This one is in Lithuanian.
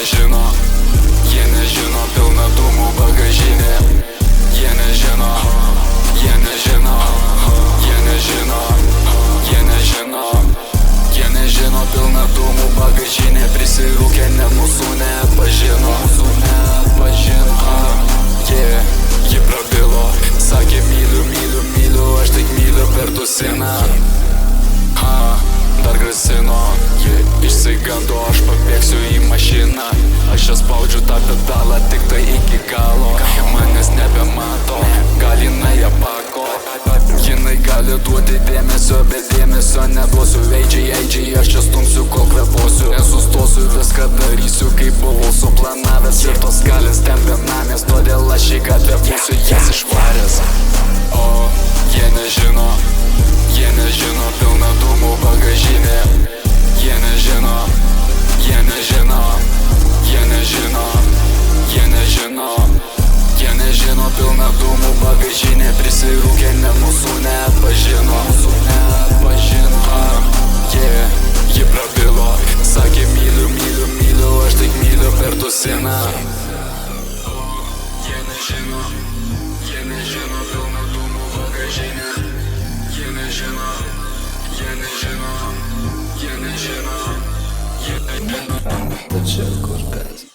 nežino, jie nežino, pilna dūmų bagažinė. Jie nežino, jie nežino, jie nežino, jie nežino, jie nežino, pilna dūmų bagažinė. Prisirūkė, net mūsų nepažino, ji prabilo, sakė myliu, myliu, myliu, aš tik myliu per tusiną. Dar grasino, išsigando, aš pabėgsiu į mašiną. Aš čia spaudžiu tą pedalą, tik tai iki galo. Manęs nebemato, gal jinai apako. Jinai gali duoti dėmesio, bet dėmesio neduosiu. Eidžiai, aš čia stumsiu, kol kvėposiu. Nesustosiu, viską darysiu, kaip buvau suplanavęs. Ir tos galės tempia namės, todėl aš į gatvę būsiu jas išvaręs. O jie nežino, jie nežino, pilna dūmų bagažinė. Jie nežino, jie nežino, jie nežino, jie nežino, jie nežino, pilna dūmų bagažinė. Prisirūkė, net mūsų nepažino, ji prabilo, sakė myliu, myliu, myliu, aš tik myliu per tusiną. Jie nežino, jie nežino, pilna dūmų bagažinė. Jie nežino, jie nežino, jie nežino, jie nežino. Tačiau kur kas